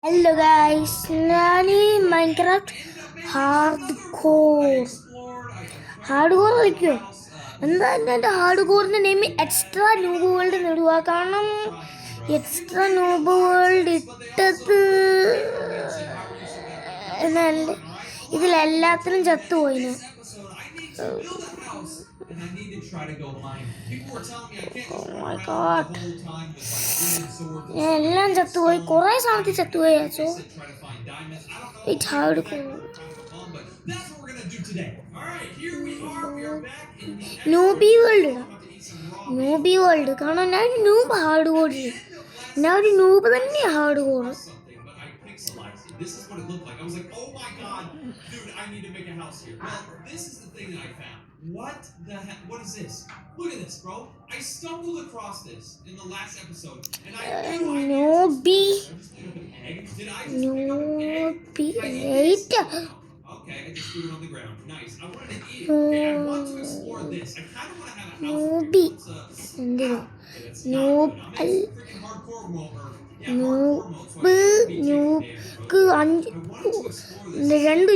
Hello guys, Nani Minecraft hard core കളിക്കോ? എന്താ എൻ്റെ ഹാർഡ് കോറിൻ്റെ നെയിം എക്സ്ട്രാ നൂബ് വേൾഡ് നേടുക. കാരണം എക്സ്ട്രാ നൂബ് വേൾഡ് ഇട്ടത് എന്നല്ല, ഇതിലെല്ലാത്തിനും ചത്തുപോയിന്. എല്ലാം ചത്തുപോയി, കുറേ സാധനത്തിൽ ചത്തുപോയി. So it's hard core. Noobie world കാരണം ഞാൻ നൂബ് ഹാർഡ് കോഡ്, ഞാൻ ഒരു നൂബ് തന്നെ hard code. This is what it looked like. I was like, oh my god, dude, I need to make a house here. Well, this is the thing that I found. What the heck? What is this? Look at this, bro. I stumbled across this in the last episode, and I Nooby. Did I just pick up an egg? Okay, I just threw it on the ground. Nice. I wanted to eat it. Okay, I want to explore this. I kind of want to have a house. Nooby. രണ്ട്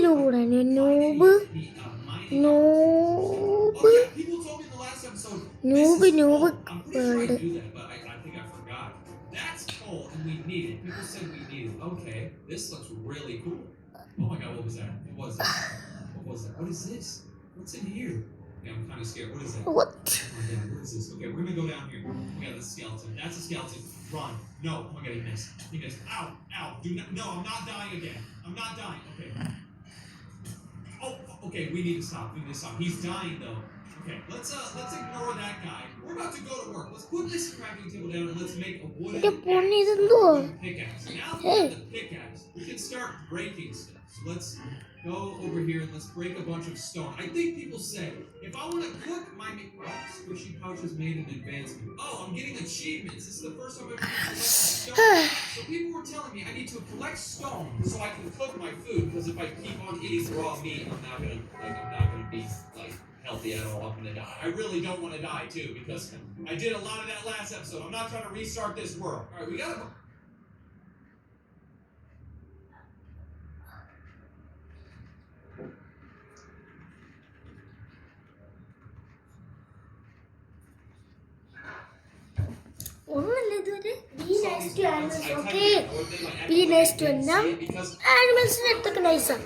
noob world. That's cool, and we need it. People said we need it. Okay, this looks really cool. Oh my god, what was that? What was that? What was that? What is this? What's in here? Yeah, I'm kind of scared. What is that? What? Oh my god, what is this? Okay, we're gonna go down here. We got the skeleton. That's a skeleton. Run. No. Oh my god, he missed. He missed. Ow. Ow. Do not. No, I'm not dying again. I'm not dying. Okay. Oh, okay, we need to stop. We need to stop. He's dying though. Okay, let's ignore that guy. We're about to go to work. Let's put this crafting table down and let's make a wooden pickaxe. Now that we have the pickaxe, we can start breaking stuff. So let's go over here and let's break a bunch of stone. I think people say, if I want to cook my squishy pouches made in advancement. Oh, I'm getting achievements. This is the first time I've ever collected stone. So people were telling me I need to collect stone so I can cook my food, because if I keep on eating raw meat, I'm not gonna be like healthy at all. I'm gonna die. I really don't want to die too, because I did a lot of that last episode. I'm not trying to restart this world. All right, we gotta. ഒന്നല്ല ഇതുവരെ ആനിമൽസിന് എടുത്തൊക്കെ നൈസാണ്.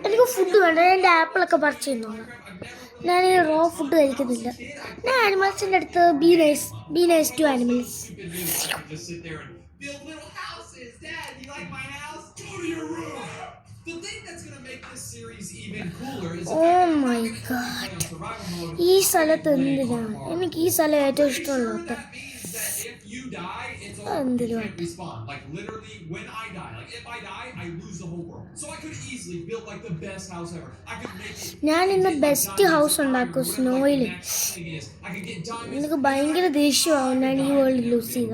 എനിക്ക് food വേണ്ട, എൻ്റെ ആപ്പിളൊക്കെ പറിച്ച് ചെയ്യുന്നതാണ്. ഞാൻ ഈ റോ ഫുഡ് കഴിക്കുന്നില്ല. ഞാൻ ആനിമൽസിൻ്റെ അടുത്ത് be nice to animals. Oh my god, ഈ സ്ഥലത്ത് എന്തിനാണ്? എനിക്ക് ഈ സ്ഥലം ഏറ്റവും ഇഷ്ടമുള്ളത്. ഞാൻ ഇന്ന് ബെസ്റ്റ് ഹൗസ് ഉണ്ടാക്കും സ്നോയിൽ. എനിക്ക് ഭയങ്കര ദേഷ്യമാവും ഞാൻ ഈ വേൾഡ് ലൂസ് ചെയ്ത.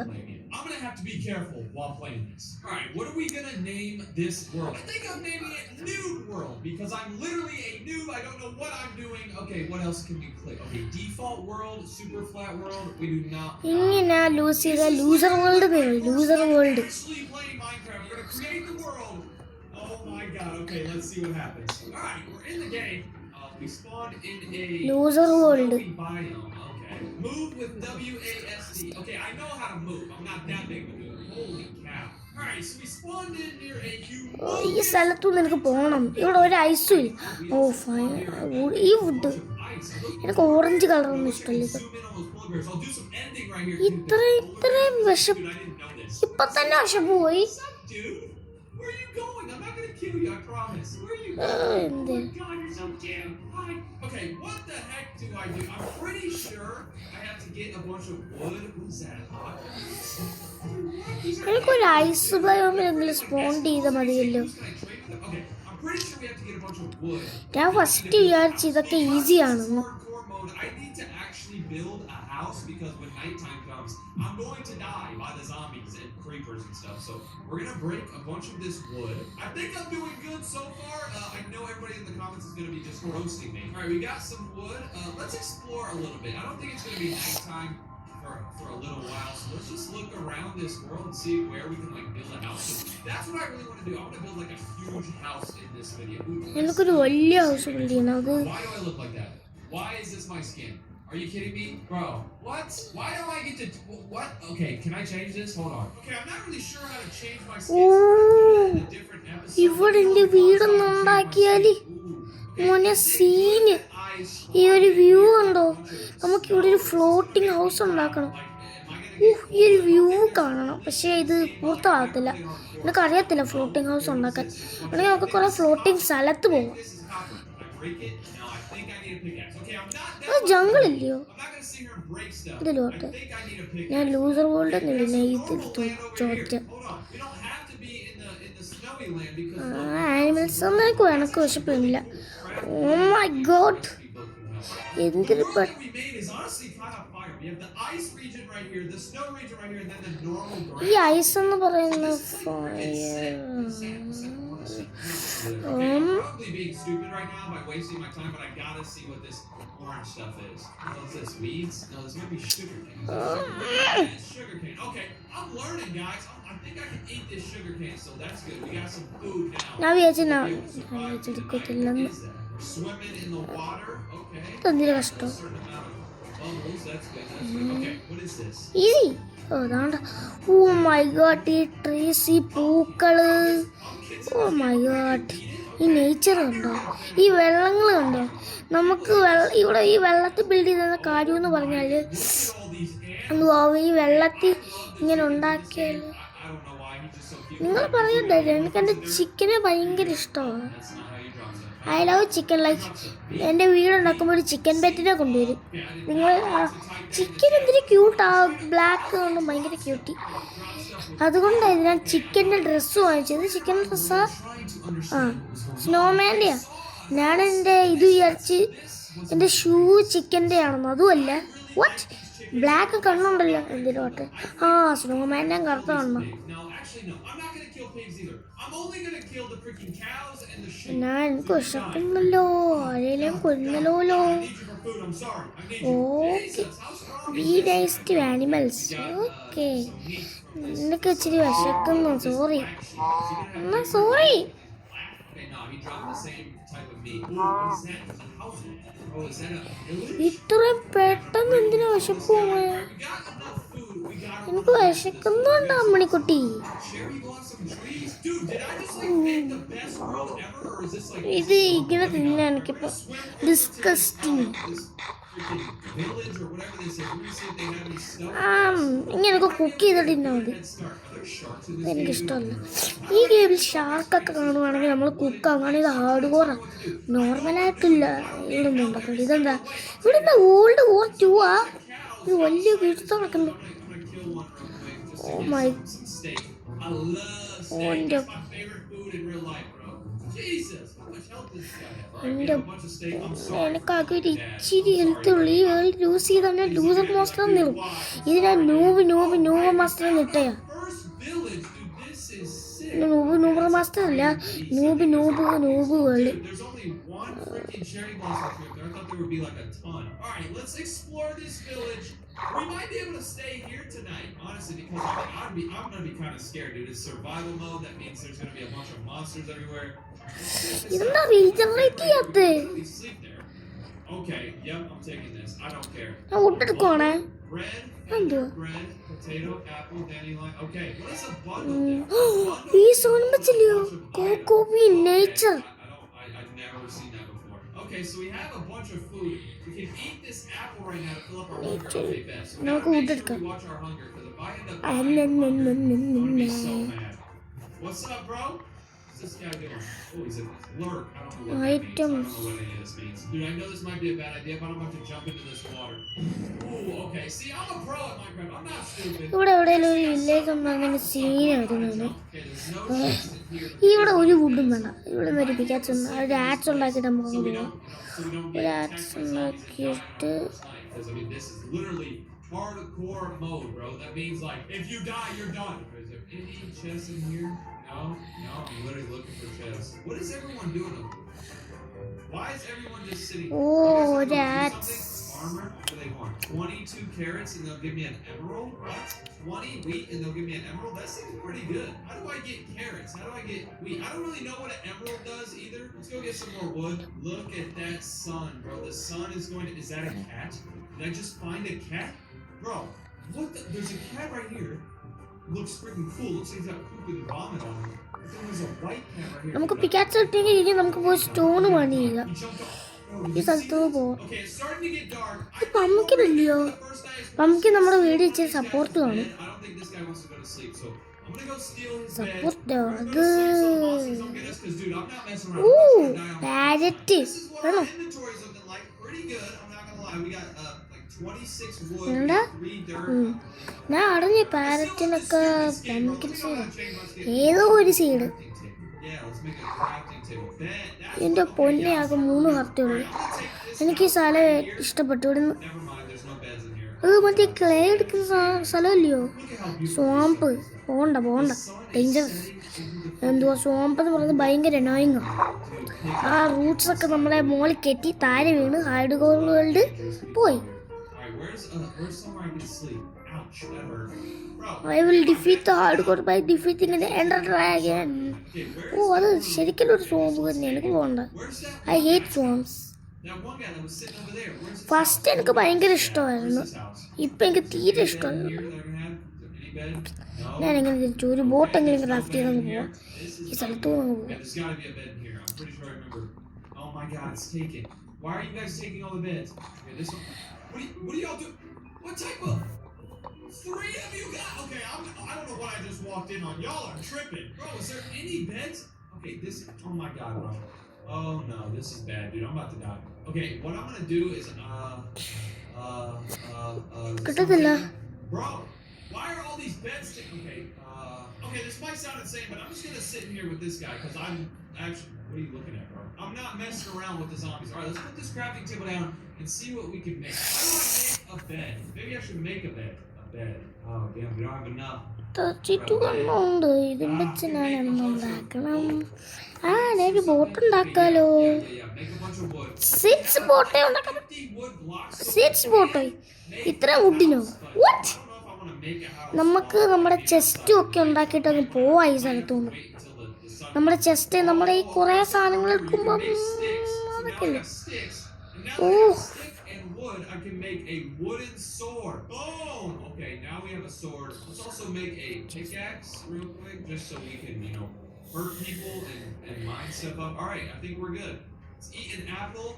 I'm gonna have to be careful while playing this. Alright, what are we gonna name this world? I think I'm naming it Noob World, because I'm literally a noob. I don't know what I'm doing. Okay, what else can we click? Okay, default world, super flat world. We do not. ഇങ്ങനെ loose ചെയ്ത loser world loser world. Actually playing Minecraft. We're gonna create the world. Oh my god. Okay, let's see what happens. Alright, we're in the game. We spawned in a loser world. Biome. Move with WASD. Okay, I know how to move. I'm not that big of a dude. Holy cow. Alright, so we spawned in near a humongous... ഈ സ്ഥലത്തുനിന്ന് എനിക്ക് പോകണം. ഇവിടെ ഒരു ഐസും ഇല്ല. Oh fine. ഈ would എനിക്ക് orange കളറൊന്നും ഇഷ്ടമല്ല. ഇത്രയും വിശപ്പ് ഇപ്പൊ തന്നെ വിശപ്പ് പോയി. Where are you going? I'm not gonna kill you, I promise. Where are you going? Oh my god, you're so cute. Hi. Okay, what the heck do I do? I'm pretty sure I have to get a bunch of wood. What is that? എനിക്കൊരു ice ബയോമിലെങ്കിലും spawn ചെയ്താൽ മതിയല്ലോ. ഞാൻ first വിചാരിച്ചു ഇതൊക്കെ ഈസിയാണെന്ന്. Because when nighttime comes, I'm going to die by the zombies and creepers and stuff. So we're gonna break a bunch of this wood. I think I'm doing good so far. I know everybody in the comments is gonna be just roasting me. All right, we got some wood. Let's explore a little bit. I don't think it's gonna be nighttime for a little while. So let's just look around this world and see where we can like build a house. That's what I really want to do. I want to build like a huge house in this video. Ooh, എനിക്കൊരു വലിയ house build ചെയ്യണം. അത് why do I look like that? Why is this my skin? Are you kidding me? Bro, what? Why do I get to... What? Okay, can I change this? Hold on. Okay, I'm not really sure how to change my skin. In a different episode. ഇവിടെ എൻ്റെ വീടൊന്നും ഉണ്ടാക്കിയാൽ മോനെ scene. ഈ ഒരു view ഉണ്ടോ? നമുക്ക് ഇവിടെ ഒരു ഫ്ലോട്ടിംഗ് ഹൗസ് ഉണ്ടാക്കണം. ഈ ഒരു വ്യൂ കാണണം. പക്ഷേ ഇത് പൂർത്തമാകത്തില്ല. എനിക്കറിയത്തില്ല ഫ്ലോട്ടിംഗ് ഹൗസ് ഉണ്ടാക്കാൻ. അല്ലെങ്കിൽ നമുക്ക് കുറേ ഫ്ലോട്ടിംഗ് സ്ഥലത്ത് പോകാം. അത് ജംഗിളില്ലയോ? ഇതിലോട്ട് ഞാൻ ലൂസർ വേൾഡ് എന്നില്ല ഇതിൽ ചോദിച്ച ആനിമൽസ് ഒന്നും എനിക്ക് വിശപ്പില്ല. ഓ മൈ ഗോഡ്, എന്തൊരു ഈ ഐസ് എന്ന് പറയുന്ന orange stuff is. What's this? Weeds? No, this might be sugar cane. Sugar cane. Okay, I'm learning, guys. I think I can eat this sugar cane, so that's good. We got some food now. Now we have to now. We're swimming in the water. Okay. Tandir kasto. Bubbles. That's good. That's good. Okay, what is this? Easy. Oh my god, ഈ trees, ഈ പൂക്കള്. Oh my god. ഈ nature ഉണ്ടോ? ഈ വെള്ളങ്ങൾ ഉണ്ടോ? നമുക്ക് ഇവിടെ ഈ വെള്ളത്തിൽ ബിൽഡ് ചെയ്യുന്ന കാര്യം എന്ന് പറഞ്ഞാൽ ഈ വെള്ളത്തിൽ ഇങ്ങനെ ഉണ്ടാക്കിയാൽ നിങ്ങൾ പറയണ്ടേ, എനിക്ക് എൻ്റെ ചിക്കനെ ഭയങ്കര ഇഷ്ടമാണ്. I love chicken. ലൈക്ക് എൻ്റെ വീടുണ്ടാക്കുമ്പോൾ ഒരു ചിക്കൻ പെറ്റിനെ കൊണ്ടുവരും. നിങ്ങൾ ചിക്കൻ എന്തിനു ക്യൂട്ടാ, ബ്ലാക്ക് കൊണ്ട് ഭയങ്കര ക്യൂട്ടി. അതുകൊണ്ടായിരുന്നു ഞാൻ ചിക്കൻ്റെ ഡ്രസ്സ് വാങ്ങിച്ചത്. ചിക്കൻ ഡ്രസ്സാ? ആ, സ്നോമാൻ്റെയാ. ഞാൻ എൻ്റെ ഇത് വിചാരിച്ച് എൻ്റെ ഷൂ ചിക്കൻ്റെ ആണെന്ന്. അതുമല്ല. വാട്ട്? ബ്ലാക്ക് കണ്ണുണ്ടല്ലോ എന്തിനോട്ട്. ആ, സ്നോമാൻ്റെ കറുത്ത കണ്ണ. ഞാൻ എനിക്ക് വിശക്കുന്നല്ലോ, ആരെയും കൊന്നല്ലോ. Okay, be nice to animals. Okay, എനിക്ക് ഇച്ചിരി വിശക്കുന്നു. സോറി എന്നാ, സോറി. ഇത്രയും പെട്ടെന്ന് എന്തിനാ വിശപ്പ്? എനിക്ക് വിശക്കുന്നുണ്ടോ അമ്മണിക്കുട്ടി? ഇത് ഇങ്ങനെ തിന്നാ എനിക്കിപ്പോ ഡിസ്കസ്റ്റിങ്. ഇങ്ങനെയൊക്കെ കുക്ക് ചെയ്തിട്ട് തിന്നാൽ മതി. എനിക്കിഷ്ടമല്ല. ഈ ഗെയിമിൽ ഷാർക്കൊക്കെ കാണുവാണെങ്കിൽ നമ്മൾ കുക്കാണ്. ഇത് ഹാർഡ് കോറാണ്, നോർമലായിട്ടില്ല. ഇവിടെ ഒന്നും ഉണ്ടാക്കണ്ട. ഇതെന്താ ഇവിടെ എന്താ ഓൾഡ് വോർ 2 ആ? ഇത് വലിയ വീഴ്ച നടക്കുന്നു. ഓ മൈ, ഓൻ്റെ എനിക്കാകെ ഒരു ഇച്ചിരി ഹെൽത്ത് ഉള്ളു. ഈ വേൾഡ് യൂസ് ചെയ്താൽ ഞാൻ ലൂസർ മാസ്റ്റർ നിൽക്കും. ഇത് ഞാൻ നൂബ് മാസ്റ്റർ നിട്ടയാ. നൂബർ മാസ്റ്റർ അല്ല, noob world. We might be able to stay here tonight, honestly, because I'm gonna be kind of scared, dude. It's survival mode. That means there's gonna be a bunch of monsters everywhere. ഇതെന്താ regenerate ചെയ്യാത്തെ? Okay, yep, I'm taking this. I don't care. ഞാൻ ഒട്ടെടുക്കുവാണേ. എന്തുവാ? Bread, potato, apple, dandelion. Okay, what is a bundle? ഈ zone വെച്ചില്ലയോ? കോക്കോബി nature. I've never seen that before. Okay, so we have a bunch of food. We can eat this apple right now to fill up our hunger. Okay, best. We gotta make sure we watch our hunger, because if I end up dying, I'm gonna be so mad. What's up, bro? What's this guy doing? Oh, he's a lurk. I don't know what that means. I don't know what any of this means. Dude, I know this might be a bad idea, but I'm about to jump into this water. Ooh, okay. See, I'm a pro at Minecraft. I'm not stupid. ഇവിടെ എവിടെയെങ്കിലും ഒരു village ഉണ്ടാകുന്ന സീനായിരുന്നു. ഇവിടെ ഒരു വുഡും വേണ്ട. ഇവിടെ ഒരു പിക്കാച്ച് ഒരു ആറ്റ്സ് ഉണ്ടാക്കിയിട്ട് നമുക്ക് പോകാം. ഒരു ആറ്റ്സ് ഉണ്ടാക്കിയിട്ട് this is literally hardcore mode, bro. That means like if you die, you're done. Is there any chests in here? No, I'm literally looking for chests. What is everyone doing over here? Why is everyone just sitting? Oh, that's armor. What do they want? 22 carrots and they'll give me an emerald? What? 20 wheat and they'll give me an emerald? That seems pretty good. How do I get carrots? How do I get wheat? I don't really know what an emerald does either. Let's go get some more wood. Look at that sun, bro. The sun is going to... Is that a cat? Did I just find a cat? Bro, what the... There's a cat right here. Looks freaking cool. Looks like he's got poop and vomit on him. But then there's a white cat right here. നമുക്ക് പിക്കാച്ച് കിട്ടിയെങ്കിൽ ഇനി നമുക്ക് പോയി stone പണി ചെയ്യാം. He jumped off. ഈ സ്ഥലത്ത് പോവാം. Okay, it's starting to get dark. ഇത് പമ്മിക്കൻ ഇല്ലയോ? പമ്മിക്കൻ നമ്മുടെ വീട് ഇച്ചിരി സപ്പോർട്ട് കാണും. I don't think this guy wants to go to sleep, so I'm gonna go steal his bed. Support We're gonna അത്. save some boxes. Don't get us, 'cause dude, I'm not messing around. I'm not gonna die on my parrot This is what our inventory is looking like. Pretty good. I'm not gonna lie. We got like 26 wood, എന്താ? 3 dirt. ഞാൻ അറിഞ്ഞ പാരറ്റിനൊക്കെ പമ്മിക്കൻസ് ഏതോ ഒരു seed. Yeah, let's make a crafting table. എൻ്റെ പൊന്നെ ആകെ 3 ഹർട്ടേ ഉള്ളൂ. എനിക്ക് ഈ സ്ഥലം ഇഷ്ടപ്പെട്ടു. ഇവിടുന്ന് Never mind. There's no beds in here. അത് മറ്റേ ക്ലേ എടുക്കുന്ന സ്ഥലമില്ലയോ? സ്വാമ്പ്. പോണ്ട ഡേഞ്ചറസ്. എന്തുവാ സ്വാമ്പ് എന്ന് പറയുന്നത് ഭയങ്കര അനോയിങ്. ആ റൂട്ട്സ് ഒക്കെ നമ്മളെ മോളിൽ കെട്ടി താഴെ വീണ് ഹൈഡ് ഗോൾഡ് പോയി. Alright, where's somewhere I can sleep? Ouch, that hurt. Bro. I will defeat the hardcore by defeating the Ender Dragon. ഓ അത് ശരിക്കും ഒരു സ്വാമ്പ് തന്നെ. എനിക്ക് പോകണ്ട. Where's that? I hate swamps. That one guy that was sitting over there. Where's his first എനിക്ക് ഭയങ്കര ഇഷ്ടമായിരുന്നു. his house? ഇപ്പം എനിക്ക് തീരെ Bed ഇഷ്ടമല്ല. here that I can have? Any bed? No. ഞാൻ എങ്ങനെ തിരിച്ചു ഒരു ബോട്ടെങ്കിലും ക്രാഫ്റ്റ് ചെയ്ത് അങ്ങ് പോവാം. This ഈ is സ്ഥലത്ത് അങ്ങ് പോവാം. Yeah, there's gotta be a bed in here. I'm pretty sure I remember. Oh my god, it's taken. Why are you guys taking all the beds? Okay, this one. What do y'all do? What type of 3 of you got? Okay, I don't know what I just walked in on. Y'all are tripping. Bro, is there any beds? Okay, this... Oh my god, bro. Oh no, this is bad, dude. I'm about to die. Okay, what I'm gonna do is, കിട്ടത്തില്ല. Bro, why are all these beds... Okay, this might sound insane, but I'm just gonna sit in here with this guy, because I'm actually... What are you looking at, bro? I'm not messing around with the zombies. Alright, let's put this crafting table down and see what we can make. How do I make a bed? Maybe I should make a bed. Oh, damn, we don't have enough. ചുറ്റുകണ്ണുണ്ട്. ഇതും വെച്ച് ഞാൻ എന്തുണ്ടാക്കണം? ഞാനൊരു boat ഉണ്ടാക്കാലോ. Six ബോട്ടേ ഉണ്ടാക്കാം. 6 ബോട്ടോ ഇത്ര വുഡിനോ? What? നമുക്ക് നമ്മുടെ ചെസ്റ്റും ഒക്കെ ഉണ്ടാക്കിയിട്ട് അങ്ങ് പോവാ ഈ സ്ഥലത്തുനിന്ന്. നമ്മുടെ ചെസ്റ്റ് നമ്മുടെ ഈ കുറേ സാധനങ്ങൾ എടുക്കുമ്പോൾ അതൊക്കെ ഇല്ലേ? ഓ I can make a wooden sword. Boom! Okay, now we have a sword. Let's also make a pickaxe real quick, just so we can, hurt people and mine stuff up. All right, I think we're good. Let's eat an apple.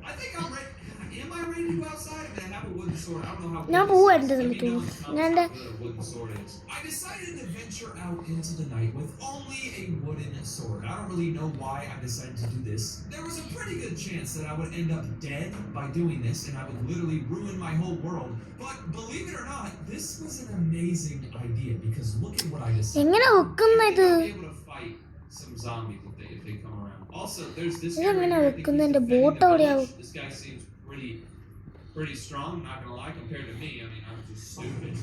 I think I'm ready. Am I ready to go outside? I mean, I have a wooden sword. I don't know how. ഞാൻ പോവാ എൻ്റെ Let me സ്ഥലത്ത്. know in the comments ഞാൻ how good a wooden sword is. I decided to venture out into the night with only a wooden sword. I don't really know why I decided to do this. There was a pretty good chance that I would end up dead by doing this, and I would literally ruin my whole world. But believe it or not, this was an amazing idea because look at what I decided. എങ്ങനെ വെക്കുന്നത്? I'll be able to fight some zombies if they come around. Also, there's this guy right ഇതെങ്ങനെ here. I think വെക്കുന്നത്? he's എൻ്റെ defending boat the എവിടെയാവും? village. This guy seems pretty strong, not gonna lie, compared to me. I mean, I'm just stupid.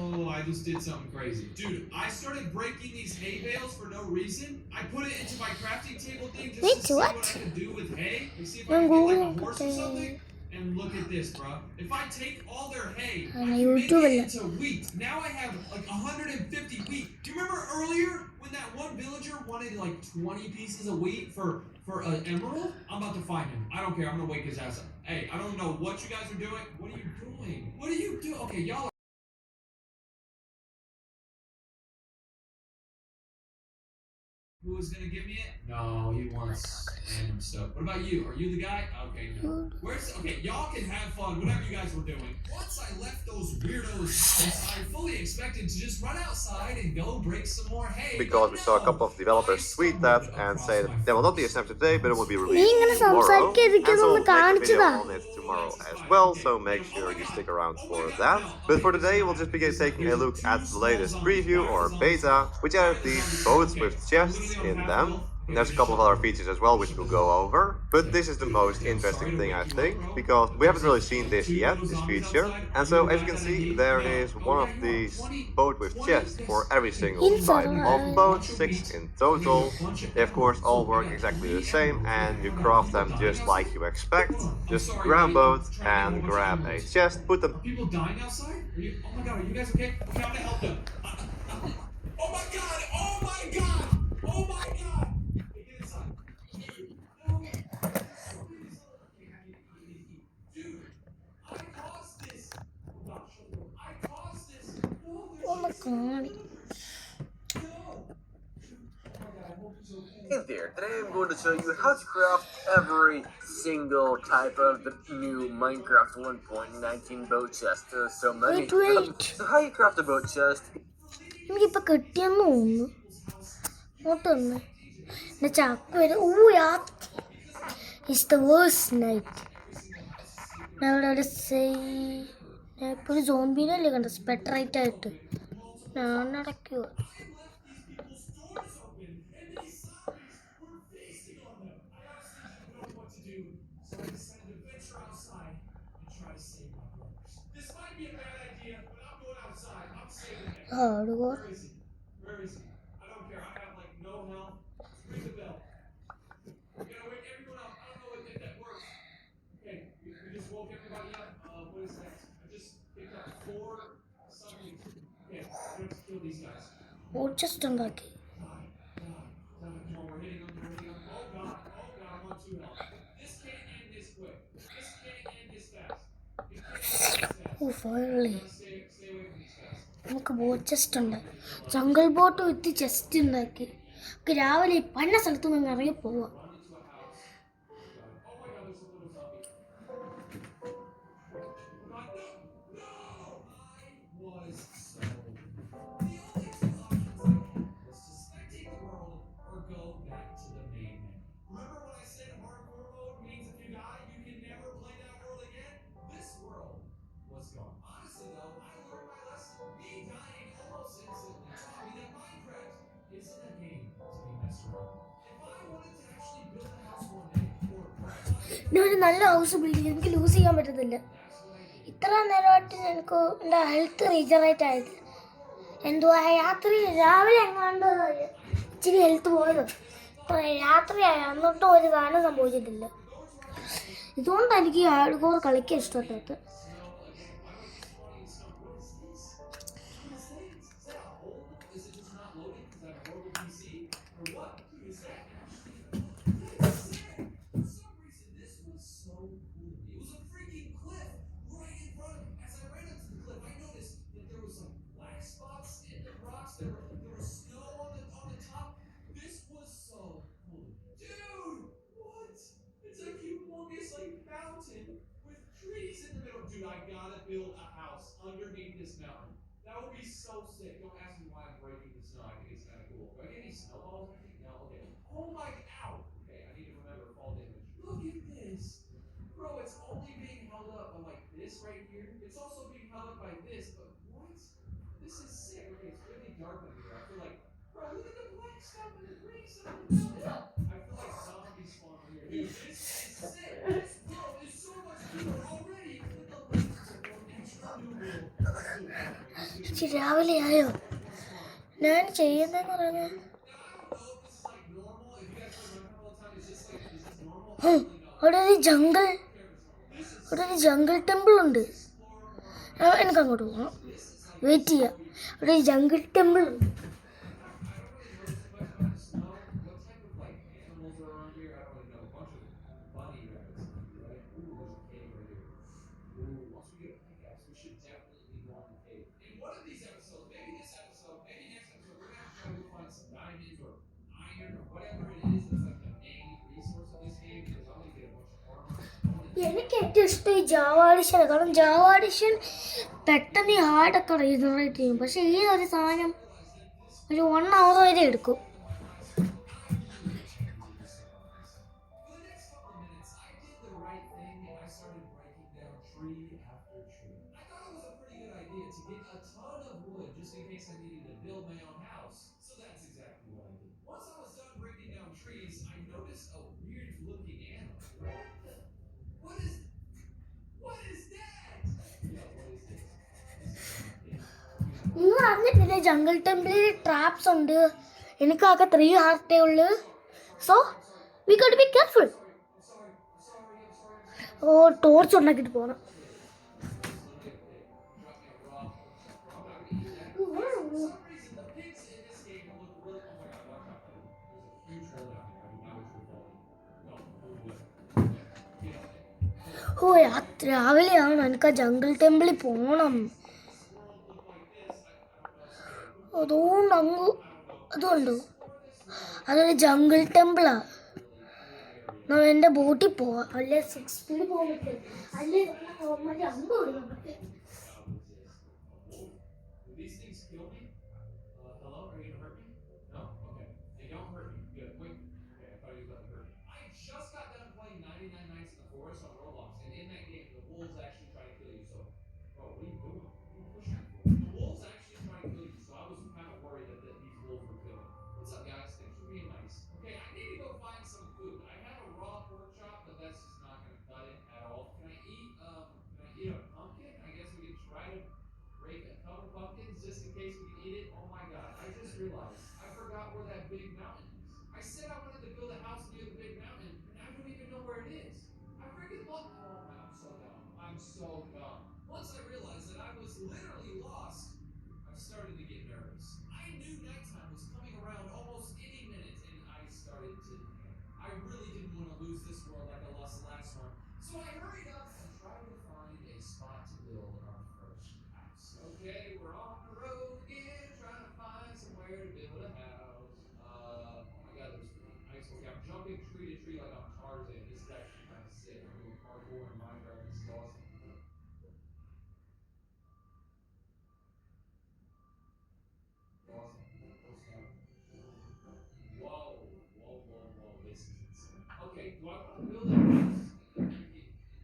Oh, I just did something crazy. Dude, I started breaking these hay bales for no reason. I put it into my crafting table thing just Wait, to see what? what I could do with hay. And see if I I'm could get like a going horse or to- something. And look at this, bro. If I take all their hay, I I'm can a make YouTuber. it into wheat. Now I have like 150 wheat. Do you remember earlier when that one villager wanted like 20 pieces of wheat for an emerald? I'm about to find him. I don't care. I'm gonna wake his ass up. Hey, I don't know what you guys are doing. What are you doing? What are you doing? Okay, y'all. Who is gonna give me it? No, he wants random stuff. What about you? Are you the guy? Okay, no. Okay, y'all can have fun, whatever you guys were doing. Once I left those weirdos' house, I fully expected to just run outside and go break some more hay. Because we saw a couple of developers tweet that and say that there will not be a snap today, but it will be released ഇങ്ങനെ tomorrow. And so സംസാരിക്കാതിരിക്കുന്നത് we'll ഒന്ന് make a video കാണിച്ചതാ. on it tomorrow as well, so make sure you stick around for that. But for today, we'll just begin taking a look at the latest preview or beta, which added these boats with chests chests in them. And there's a couple of other features as well which we'll go over. But this is the most interesting thing, I think, because we haven't really seen this yet, this feature. And so as you can see, there is one of these boat with chests for every single type of boat, 6 in total. They of course all work exactly the same, and you craft them just like you expect. Just grab a boat and grab a chest, put them. Are people dying outside? Are you? Oh my god, are you guys okay? Okay, I'm gonna help them. Oh my god! Oh my god! Oh my god! Okay, get inside. No. Dude, I caused this. Oh god, shut the door. I caused this. No, Oh my god. no. Oh my god, I hope he's okay. Hey there, today I'm going to show you how to craft every single type of the new Minecraft 1.19 boat chest. There's so many. Wait. So how you craft a boat chest? എനിക്കിപ്പോൾ കിട്ടിയെന്ന് തോന്നുന്നു. ഓട്ടൊന്ന് എൻ്റെ ചക്ക വരും. It's the worst night. ഞാൻ ഇവിടെ ഞാൻ ഇപ്പോൾ ഒരു സോംബീനല്ലേ കണ്ടത് സ്പെക്ട്രേറ്റ് ആയിട്ട്. ഞാൻ നടക്കുക. Hardcore. Where is he? I don't care. I have like no health. Ring the bell. We gotta wake everyone up. I don't know if that works. Okay, we just woke everybody up. What is next? I just picked up 4 something. Okay, we have to kill these guys. Just ഉണ്ടാക്കി. Come on, we're hitting them. Oh god, I'm on 2 health. This can't end this quick. This can't end this fast. It can't end this fast. Oh finally Stay away from these guys. നമുക്ക് boat chest ഉണ്ടായി. Jungle boat with chest ഉണ്ടാക്കി. നമുക്ക് രാവിലെ പല സ്ഥലത്തു നിന്ന് ഇറങ്ങി പോവാം. ഇനി ഒരു നല്ല ഹൗസ് ബിൽഡ് ചെയ്യും. എനിക്ക് ലൂസ് ചെയ്യാൻ പറ്റത്തില്ല. ഇത്ര നേരമായിട്ട് എനിക്ക് എൻ്റെ ഹെൽത്ത് റീജനറേറ്റ് ആയിട്ട് എന്തുവാ രാവിലെ എങ്ങാണ്ട് ഇച്ചിരി ഹെൽത്ത് പോയത്. രാത്രിയായി എന്നിട്ടും ഒരു സാധനം സംഭവിച്ചിട്ടില്ല. ഇതുകൊണ്ടാണ് എനിക്ക് ഹാർഡ്കോർ കളിക്കാൻ ഇഷ്ടപ്പെട്ടത്. Build a house underneath this mountain. That would be so sick. Don't ask me why I'm breaking the snow. I think it's kind of cool. Do I get any snowballs or anything? No. Okay. Oh my! Ow. Okay. I need to remember fall damage. Look at this, bro. It's only being held up by like this right here. It's also being held up by this. But what? This is sick. Okay. It's really dark in here. I feel like, bro. Look at the black stuff and the green stuff. I feel like zombies spawn here. Dude, this is sick. This world is so much bigger already. രാവിലെ ആയോ? ഞാൻ ചെയ്യുന്നതെന്ന് പറയുന്നത് അവിടെ ഒരു jungle temple ഉണ്ട്. എനിക്ക് അങ്ങോട്ട് പോകണം. വെയിറ്റ് ചെയ്യാം. അവിടെ ഒരു ജംഗിൾ ടെമ്പിൾ ഉണ്ട്. എനിക്ക് ഏറ്റവും ഇഷ്ടം ഈ ജാവ എഡിഷനാണ്. കാരണം ജാവ എഡിഷൻ പെട്ടെന്ന് ഈ ഹാർഡൊക്കെ റീജനറേറ്റ് ചെയ്യും. പക്ഷേ ഈ ഒരു സാധനം ഒരു 1 hour വരെ എടുക്കും. Just in case I needed to build my own house. So that's exactly what I did. Once I was done notice a weird looking animal. What is that? Yeah, what is this? നിങ്ങൾ അറിഞ്ഞിട്ടില്ലേ jungle ടെമ്പിളിൽ traps ഉണ്ട്? എനിക്കാകെ 3 ഹാർട്ടേ ഉള്ളു. So we got be careful. Oh torch ഉണ്ടാക്കിയിട്ട് പോകണം. ഓ രാവിലെയാണ് എനിക്ക് ആ jungle ടെമ്പിളിൽ പോകണം. അതുകൊണ്ട് അതുകൊണ്ടോ അതൊരു ജംഗിൾ ടെമ്പിളാ. എൻ്റെ ബോട്ടിൽ പോവാം. അല്ലേ 6 സ്പീഡ് പോകാൻ പറ്റും. അല്ലേ അമ്പ് വിടും നമുക്ക്. These things kill me? Hello? Are you gonna hurt me? No? Okay. They don't hurt me. Good. Wait. Okay, I thought you were gonna hurt me. I just got done playing 99 Nights in the Forest on Roblox, and in that game, the wolves actually try to kill you. So, bro, what are you doing? You're pushing me. The wolves actually try to kill you, so I was kind of worried that these wolves would kill me. What's up, guys? Thanks for being nice. Okay, I need to go find some food. I have a raw pork chop, but that's just not gonna cut it at all. Can I eat a pumpkin? I guess we could try to break a couple pumpkins just in case we can eat it. Oh my god, I just realized I forgot where that big mountain is. I said I wanted to build a house near the big mountain, and I don't even know where it is. I freaking lost. Oh man, I'm so dumb. I'm so dumb. Once I realized that I was literally lost, I started to get nervous. I knew nighttime was coming around almost any minute, and I started to panic. I really didn't want to lose this world like I lost the last one, so I hurried up and tried to find a spot to build our first house. Okay, we're on the road again, trying to find somewhere to build a house. Oh my god, there's ice. Okay, I'm jumping tree to tree like I'm Tarzan. This is actually kind of sick. I'm doing parkour in Minecraft. This is awesome. Whoa. This is insane. Okay, do I want to build a house in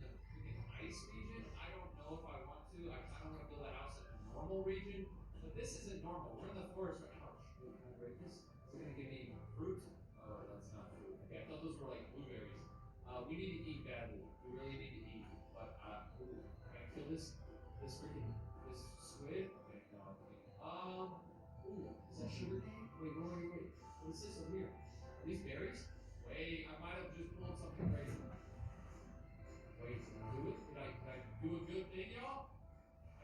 the freaking ice region? I don't know if I want to. I kind of want to build a house in a normal region, but this isn't normal. We're in the forest right now. Can I break this? It's going to give me fruit. Oh, that's not fruit. Okay, I thought those were like blueberries. We need to eat badly. We really need to eat. But, ooh, can I kill this squid? Okay, no. Ooh, is that sugar cane? Wait. What is this over here? Are these berries? Wait, I might have just pulled something crazy. Wait, did I do it? Did I do a good thing, y'all?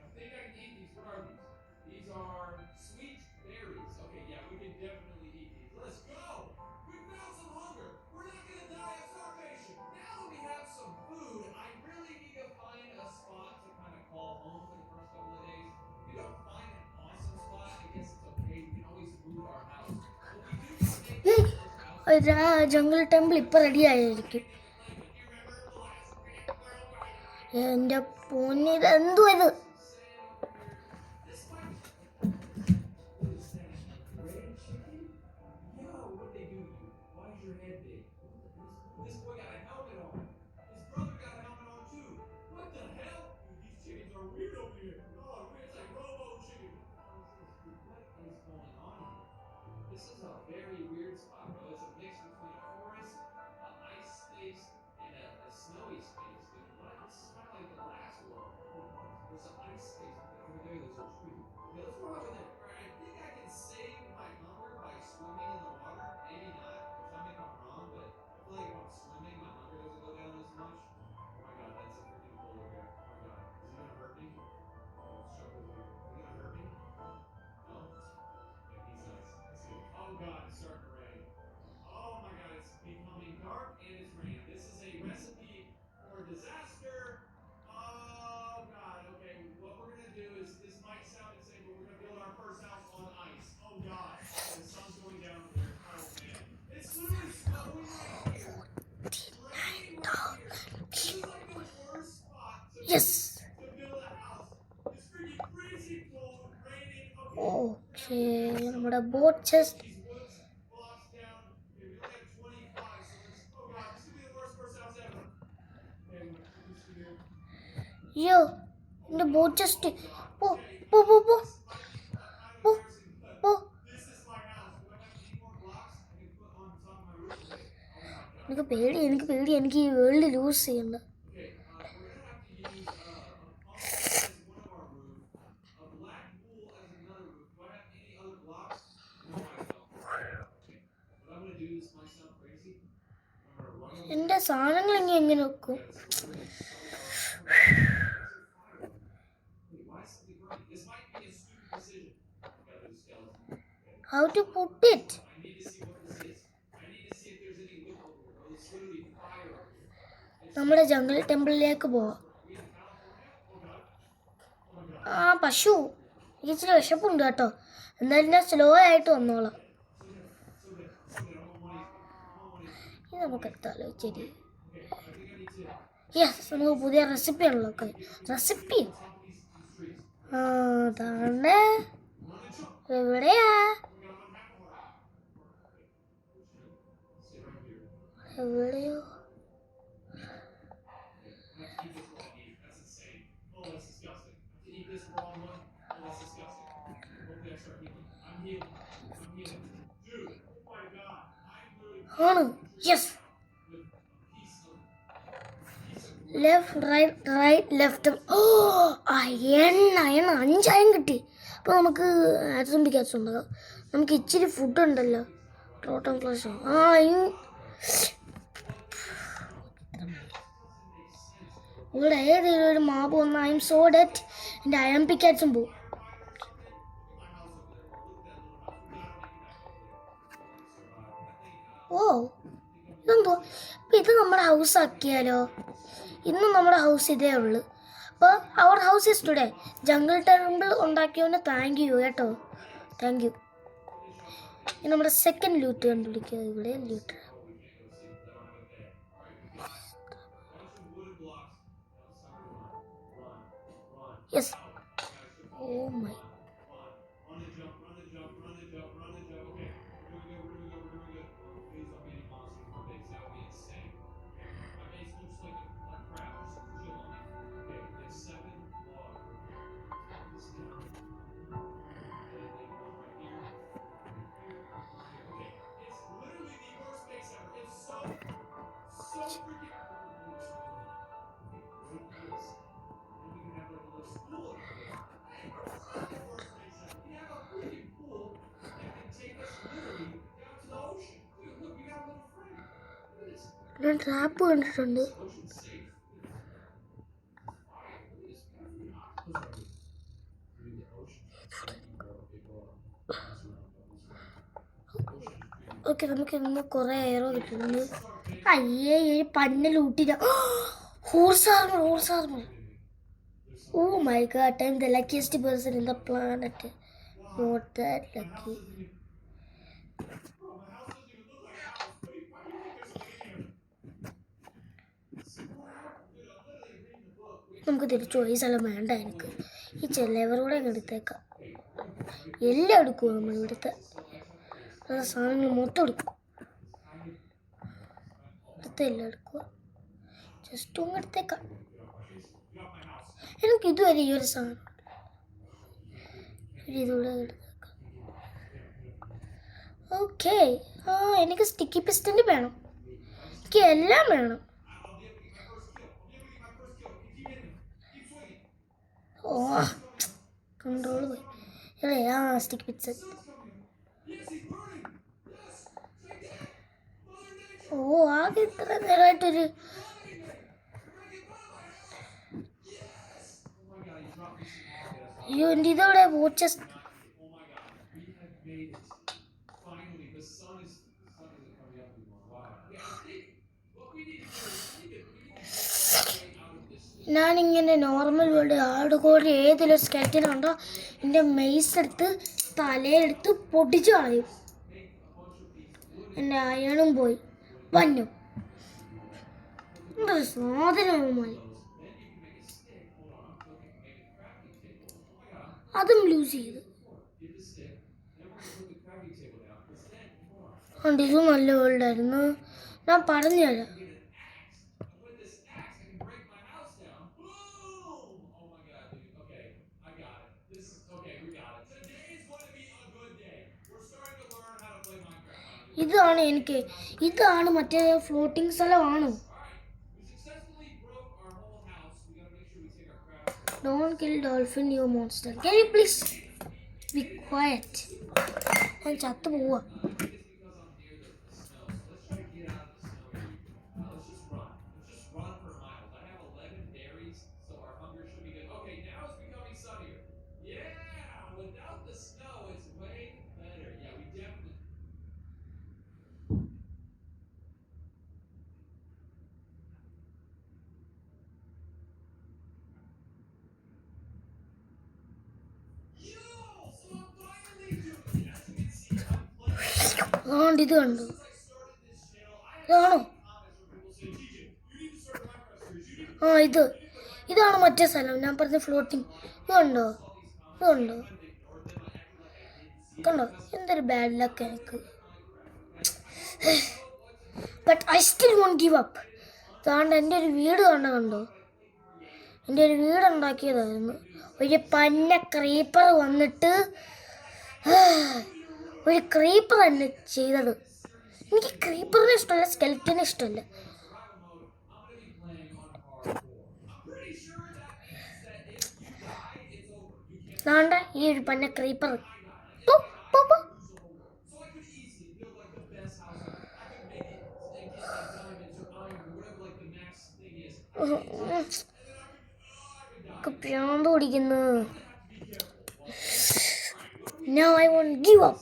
I think I can eat these. What are these? These are sweet berries. Okay, yeah, we can definitely eat these. Let's go! We found some hunger. We're not gonna die of starvation. Now that we have some food, I really need to find a spot to kind of call home for the first couple of days. If we don't find an awesome spot, I guess it's okay. We can always move our house. But we do need to make this house. Jungle temple ഇപ്പം ready ആയിരിക്കും. എൻ്റെ പൊന്നിത് എന്തു ഇത്? This is a very weird spot, bro. It's a mix between a forest, an ice space, and a snowy space. Dude, what? This is kind of like the last world. There's an ice space over there. There's a tree. Okay, let's go over there. All right, I think I can save my hunger by swimming in the water. Maybe not. Tell me if I'm wrong, but I feel like if I'm swimming, my hunger doesn't go down as much. Oh my god, that's a freaking polar bear. Oh my god, is he gonna hurt me? Let's jump over here. Is he gonna hurt me? No? Yeah, he's nice. Let's see. Oh god, it's starting to rain. Oh my god, it's becoming dark and it's raining. This is a recipe for disaster. Oh god, okay. What we're gonna do is, this might sound insane, but we're gonna build our first house on ice. Oh god, the sun's going down there. Oh man. It's literally snowing right here. Raining right here. This is like the worst spot yes. to build a house. It's freaking freezing cold, raining. Okay, നമ്മുടെ boat chest. These woods blocks down. Okay, we only have 25, so this, oh god, this could be the worst first house ever. Okay, we're gonna put this here. അയ്യോ, എൻ്റെ boat chest. പോ പോ പോ പോ പോ പോ. This is my house. Do I have any more blocks I can put on top of my roof? Okay. Oh my എനിക്ക് പേടി എനിക്ക് ഈ വേൾഡ് ലൂസ് ചെയ്യണ്ട. എൻ്റെ സാധനങ്ങൾ എങ്ങനെ വെക്കും? How to put it? നമ്മുടെ ജംഗിൾ ടെമ്പിളിലേക്ക് പോവാം. പശു, എനിക്ക് ഇച്ചിരി വിശപ്പുണ്ട് കേട്ടോ. എന്തായാലും ഞാൻ സ്ലോ ആയിട്ട് വന്നോളാം. ഇത് നമുക്ക് എത്താലോ ശരി. യെസ്, നമുക്ക് പുതിയ റെസിപ്പി ഉള്ളതൊക്കെ. റെസിപ്പി അതാണ്. എവിടെയാ? എവിടെയോ? ആണ്. Yes, left right left. Iron 5 കിട്ടി. അപ്പോൾ നമുക്ക് ആറ്റംബിക്കാസ് ഉണ്ടാകാം. നമുക്ക് ഇച്ചിരി ഫുഡ് ഉണ്ടല്ലോ. ടോട്ടം ഫ്ലഷ്. ഇവിടെ ഏതെങ്കിലും ഒരു മാബ് വന്ന് ഐ എം സോ ഡെറ്റ് എൻ്റെ അയൺ പിക്കാറ്റ്സും പോവും. ഇതെന്തോ? അപ്പം ഇത് നമ്മുടെ ഹൗസ് ആക്കിയാലോ? ഇന്നും നമ്മുടെ ഹൗസ് ഇതേ ഉള്ളു. അപ്പോൾ അവർ house is today. Jungle temple ഉണ്ടാക്കിയവന് താങ്ക് യു കേട്ടോ. Thank you. ഇനി നമ്മുടെ സെക്കൻഡ് ലൂട്ട് കണ്ടുപിടിക്കുക. ഇവിടെ ലൂട്ട്. യെസ്. Oh my. ഞാൻ ട്രാപ്പ് കണ്ടിട്ടുണ്ട്. ഓക്കെ, നമുക്ക് ഇന്ന് കുറേ എയറോ കിട്ടുന്നുണ്ട്. അയ്യേ, പന്നൽ ഊട്ടില്ല. Horse armour. Oh my god, I am the luckiest person in the planet. Not that lucky. നമുക്ക് തിരിച്ചു പോയി സ്ഥലം വേണ്ട. എനിക്ക് ഈ ചെല്ലവറൂടെ എടുത്തേക്കാം. എല്ലാം എടുക്കുമോ നമ്മൾ ഇവിടുത്തെ സാധനങ്ങൾ മൊത്തം എടുക്കും. ഇവിടുത്തെ എല്ലാം എടുക്കുക. ജസ്റ്റ് ഒന്ന് എടുത്തേക്കാം. എനിക്ക് ഇതുവരെ ഈ ഒരു സാധനം ഇതുകൂടെ എടുത്തേക്കാം. ഓക്കെ. എനിക്ക് സ്റ്റിക്കി പിസ്റ്റൻ്റ് വേണം. എനിക്ക് എല്ലാം വേണം. കൺട്രോൾ പോയി. Stick picks. ആകെ ഇത്ര നേരമായിട്ടൊരു അയ്യോ, എൻ്റെ ഇതവിടെ വാച്ചസ്. ഞാനിങ്ങനെ നോർമൽ വേൾഡ് ഹാർഡ് കോഡ് ഏതെങ്കിലും സ്കെൽറ്റനുണ്ടോ എൻ്റെ മെയ്സ് എടുത്ത് തലയെടുത്ത് പൊട്ടിച്ച് കളയും. എൻ്റെ അയണും പോയി. വന്നു സാധനവുമായി അതും ലൂസ് ചെയ്തു. ഇത് നല്ല വേൾഡായിരുന്നു. ഞാൻ പറഞ്ഞു തരാം. ഇതാണ് മറ്റേ floating സ്ഥലമാണോ? Don't kill dolphin, you monster. Can you please be quiet? ഞാൻ ചത്തു പോവാ. ഇത് കണ്ടു. ഇതാണോ? ഇതാണ് മറ്റേ സ്ഥലം ഞാൻ പറഞ്ഞ ഫ്ലോട്ടിങ്. ഇതുണ്ടോ? കണ്ടോ? എന്തൊരു ബാഡ് ലക്ക് എനിക്ക്. But I still won't give up. ഇതാണ്ട് എൻ്റെ ഒരു വീട് കണ്ടോ? എൻ്റെ ഒരു വീട് ഉണ്ടാക്കിയതായിരുന്നു. ഒരു പന്ന ക്രീപ്പർ വന്നിട്ട് ഒരു ക്രീപ്പർ തന്നെ ചെയ്തത്. എനിക്ക് ക്രീപ്പറിനെ ഇഷ്ടമല്ല, സ്കെൽറ്റനെ ഇഷ്ടമല്ല. നാണ്ട ഈ ഒരു പന്ന ക്രീപ്പർ. പ്രാന്ത് പിടിക്കുന്നു. Now I won't give up.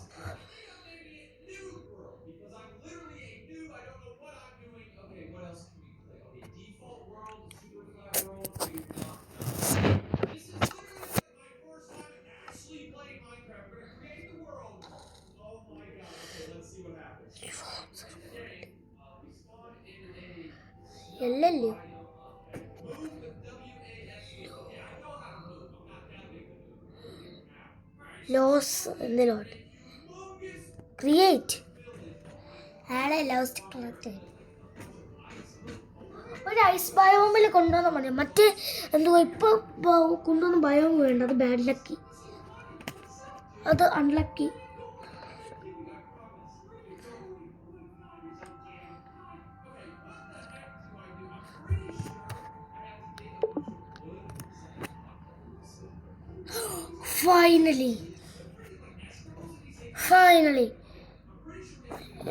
എല്ലല്ലോ ലോസ് എന്തിലോട്ട് ക്രിയേറ്റ് ആഡ് ലോസ്റ്റ് കളക്ട്. ഒരു ഐസ് ബയോമിൽ കൊണ്ടുവന്നാൽ മതി. മറ്റേ എന്തുവാ ഇപ്പോൾ കൊണ്ടുവന്ന ബയോം വേണ്ട, അത് ബാഡ് ലക്കി, അത് അൺലക്കി. ഫൈനലി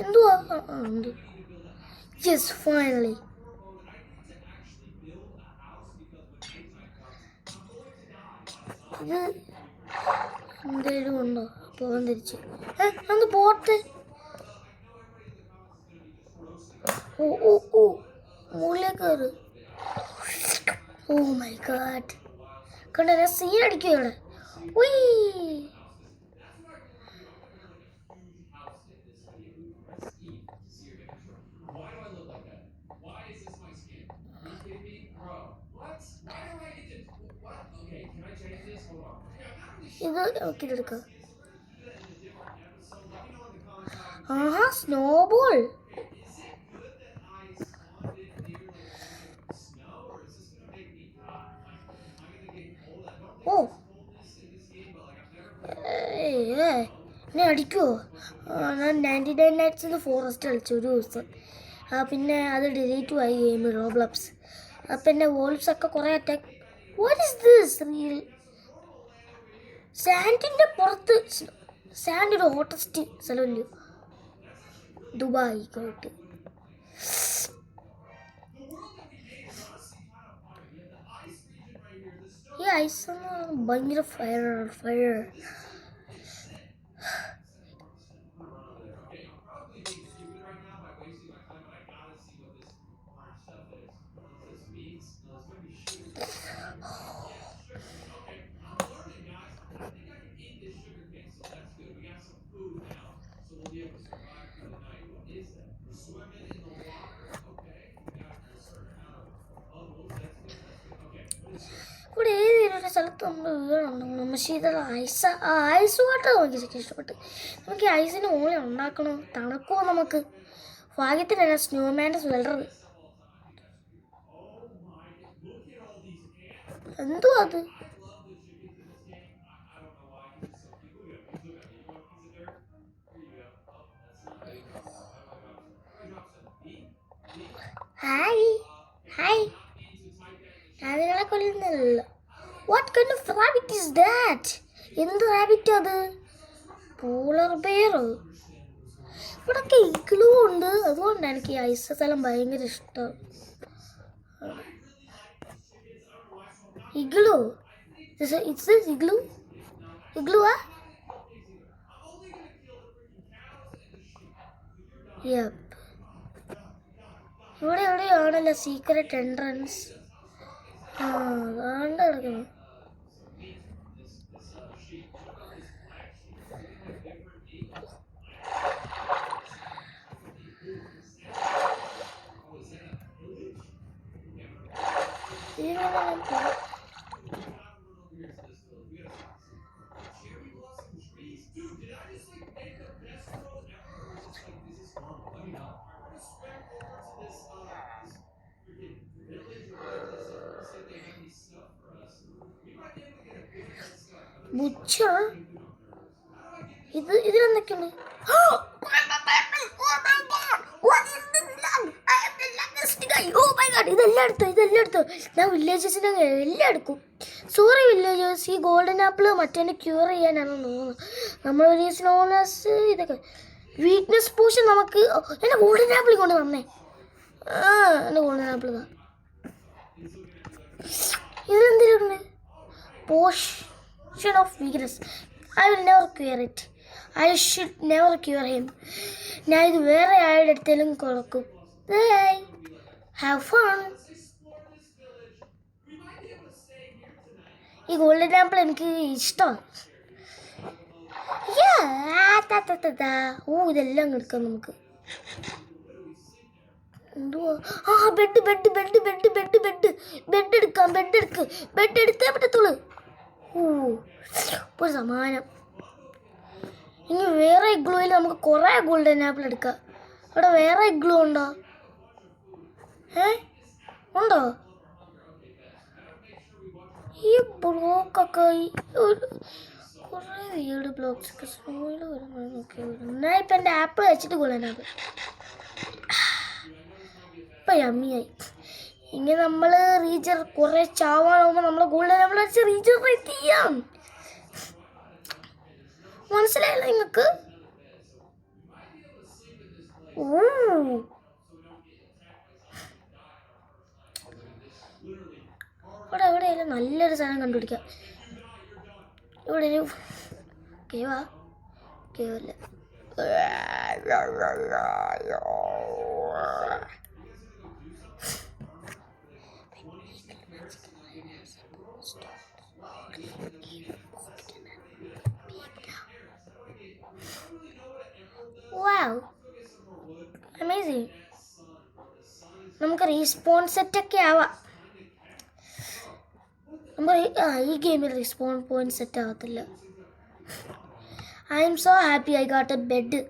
എന്തുവാ? Yes, finally. ഇത് എന്തേലും ഉണ്ടോ? പോകാൻ തിരിച്ച് ഒന്ന് പോട്ടെ. ഓ മുകളിലേക്ക് കയറ്. ഓ മൈ ഗാഡ്, കണ്ട ഞാൻ സീൻ അടിക്കും ഇവിടെ. ഇത് നോക്കിയെടുക്ക. ആഹാ, സ്നോബോൾ. ഓ എന്നെ അടിക്കുമോ? ഞാൻ 99 നൈറ്റ്സ് ഇൻ ദ ഫോറസ്റ്റ് കളിച്ചു ഒരു ദിവസം. പിന്നെ അത് ഡിലീറ്റും ആയി ഗെയിം റോബ്ലക്സ്. അപ്പം എൻ്റെ വോൾഫ്സ് ഒക്കെ കുറേ attack. What is this real? സാൻഡിൻ്റെ പുറത്ത് സാൻഡ് ഒരു ഹോട്ടസ്റ്റ് സ്ഥലമല്ലോ, ദുബായ് കോട്ട്. ഈ ഐസ് ഭയങ്കര ഫയർ. ഇവിടെ ഏതൊരു സ്ഥലത്ത് നമ്മൾ വീടുണ്ടാക്കണം. പക്ഷേ ഇത് ഐസ് വാട്ടർ നമുക്ക് ഇഷ്ടപ്പെട്ട്. നമുക്ക് ഈ ഐസിന് മുകളിൽ ഉണ്ടാക്കണോ? തണുക്കുമോ? നമുക്ക് ഭാഗ്യത്തിനല്ല സ്നോമാൻ്റെ സ്വെല്ലർ. എന്തോ അത്? ഹായ് ഹായ് ഞാൻ നിങ്ങളെ കൊല്ലുന്നില്ലല്ലോ. What kind of rabbit is that? എന്ത് റാബിറ്റ് അത്? പോളർ ബെയറോ? ഇവിടൊക്കെ ഇഗ്ലൂ ഉണ്ട്, അതുകൊണ്ടാണ് എനിക്ക് ഈ ഐസ് സ്ഥലം ഭയങ്കര ഇഷ്ടം. ഇഗ്ലൂ? It's igloo? ഇഗ്ലൂവാ? യപ്പ്. ഇവിടെ എവിടെയാണല്ലോ സീക്രട്ട് എൻട്രൻസ്. ആ അതാണ്ട് കിടക്കുന്നു. ബുച്ചർ ഇതിലെന്തൊക്കെയുണ്ട്? ഇതെല്ലാം ഞാൻ വില്ലേജസിൻ്റെ എല്ലാം എടുക്കും. സോറി വില്ലേജേഴ്സ്, ഈ ഗോൾഡൻ ആപ്പിൾ മറ്റേ ക്യൂർ ചെയ്യാനാണെന്ന് തോന്നുന്നു. നമ്മളൊരു സ്ലോനെസ് ഇതൊക്കെ വീക്ക്നെസ് പോഷൻ നമുക്ക് എൻ്റെ ഗോൾഡൻ ആപ്പിൾ കൊണ്ട് തന്നേ. എൻ്റെ ഗോൾഡൻ ആപ്പിൾ ഇതാ. ഇതിലെന്തിലുണ്ട്? Potion of weakness. I will never cure it. I should never cure him. ഞാൻ ഇത് വേറെ ആരുടെ അടുത്തേലും കൊടുക്കും. Have fun. ഈ ഗോൾഡൻ ആപ്പിൾ എനിക്ക് ഇഷ്ടമാണ്. ഇതെല്ലാം എടുക്കാം നമുക്ക്. എന്തുവാ? Bed bed bed bed bed bed bed എടുക്കാം. ബെഡ് എടുത്തേ പറ്റത്തുള്ളൂ. ഒരു സമാനം. ഇനി വേറെ ഇഗ്ലൂയിൽ നമുക്ക് കുറേ ഗോൾഡൻ ആപ്പിൾ എടുക്കാം. അവിടെ വേറെ ഇഗ്ലൂ ഉണ്ടോ? ഉണ്ടോ? ഈ ബ്ലോക്കൊക്കെ കുറേ വീട് ബ്ലോക്സൊക്കെ സ്ലോയിൽ വരുന്നതൊക്കെ വരും. ഞാൻ ഇപ്പം എൻ്റെ ആപ്പിൾ വെച്ചിട്ട് ഗോൾഡൻ ആപ്പിൾ ഇപ്പം യമ്മിയായി. ഇങ്ങനെ നമ്മൾ റീജർ കുറേ ചാവാനാവുമ്പോൾ നമ്മൾ ഗോൾഡൻ ആപ്പിൾ വെച്ച് റീജനറേറ്റ് ചെയ്യാം. മനസ്സിലായില്ല നിങ്ങൾക്ക്? ഇവിടെ എവിടെയായാലും നല്ലൊരു സാധനം കണ്ടുപിടിക്കാം. ഇവിടെ ഒരു കേവല്ല. Wow, amazing. നമുക്ക് റീസ്പോൺ സെറ്റൊക്കെ ആവാം. നമ്മൾ ഈ ഗെയിമിൽ റീസ്പോൺ പോയിന്റ് സെറ്റ് ആവത്തില്ല. I am so happy I got a bed.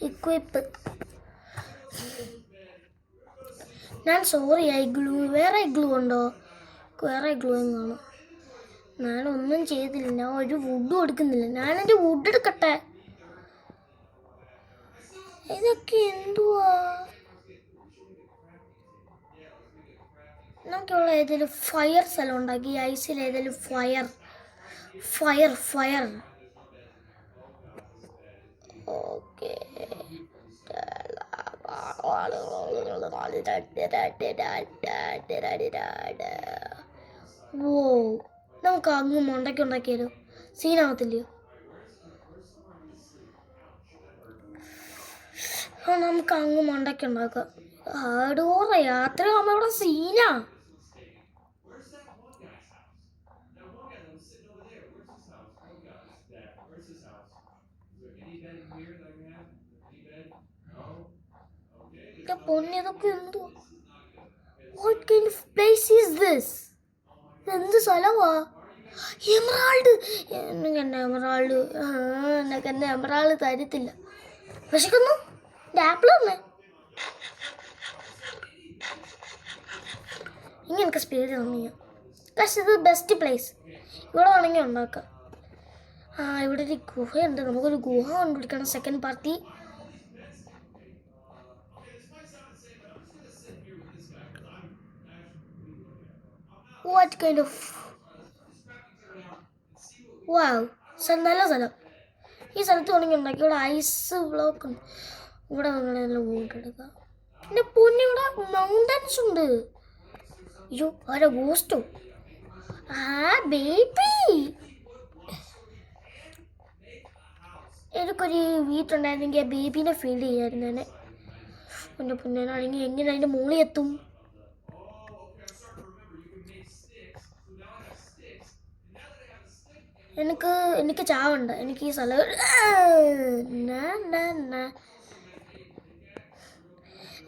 Equip. ഞാൻ സോറി, ഗ്ലൂ വേറെ ഗ്ലൂ ഉണ്ടോ? വേറെ ഗ്ലൂയും കാണും. ഞാനൊന്നും ചെയ്തില്ല. ഞാൻ ഒരു വുഡും എടുക്കുന്നില്ല. ഞാനെൻ്റെ വുഡ് എടുക്കട്ടെ. ഇതൊക്കെ എന്തുവാ? നമുക്കിവിടെ ഏതെങ്കിലും ഫയർ സ്ഥലം ഉണ്ടാക്കി. ഐസിൽ ഏതെങ്കിലും ഫയർ ഓക്കെ. ഓ, നമുക്ക് അങ്ങ് മണ്ടയ്ക്ക് ഉണ്ടാക്കിയാലോ? സീനാവത്തില്ലയോ? നമുക്ക് അങ്ങ് മണ്ടയ്ക്ക് ഉണ്ടാക്കാം. ഹാർഡ് കോർ യാത്രയാകുമ്പോൾ ഇവിടെ സീനാ. പൊന്നിതൊക്കെ എന്തോ? What kind of place is this? എന്ത് സ്ഥലവാ? എമറാൾഡ്. എന്നൊക്കെ എന്നെ എമറാൾഡ് തരത്തില്ല. വിശക്കുന്നു. എൻ്റെ ആപ്പിൾ തന്നെ. ഇങ്ങനൊക്കെ സ്പീഡ് തന്നില്ല. പക്ഷേ ഇത് ബെസ്റ്റ് പ്ലേസ്. ഇവിടെ വേണമെങ്കിൽ ഉണ്ടാക്കാം. ഇവിടെ ഒരു ഗുഹയുണ്ട്. നമുക്കൊരു ഗുഹ കണ്ടുപിടിക്കണം. Second party. What kind of... wow, നല്ല സ്ഥലം. ഈ സ്ഥലത്ത് വേണമെങ്കിൽ ഉണ്ടാക്കി. ഇവിടെ ഐസ് ബ്ലോക്ക് ഉണ്ട്. ഇവിടെ വേണമെങ്കിൽ വോട്ടെടുക്കാം. പിന്നെ പൊന്നെ ഇവിടെ മൗണ്ടൻസ് ഉണ്ട്. അയ്യോ ആരോ ഗോസ്റ്റോ. ബേബി, എനിക്കൊരു വീട്ടുണ്ടായിരുന്നെങ്കിൽ ആ ബേബീനെ ഫീൽ ചെയ്യായിരുന്നു തന്നെ. എൻ്റെ പൊന്നാണെങ്കിൽ എങ്ങനെ അതിൻ്റെ മുകളിൽ എത്തും? എനിക്ക് ചാവുണ്ട്. എനിക്ക് ഈ സ്ഥലം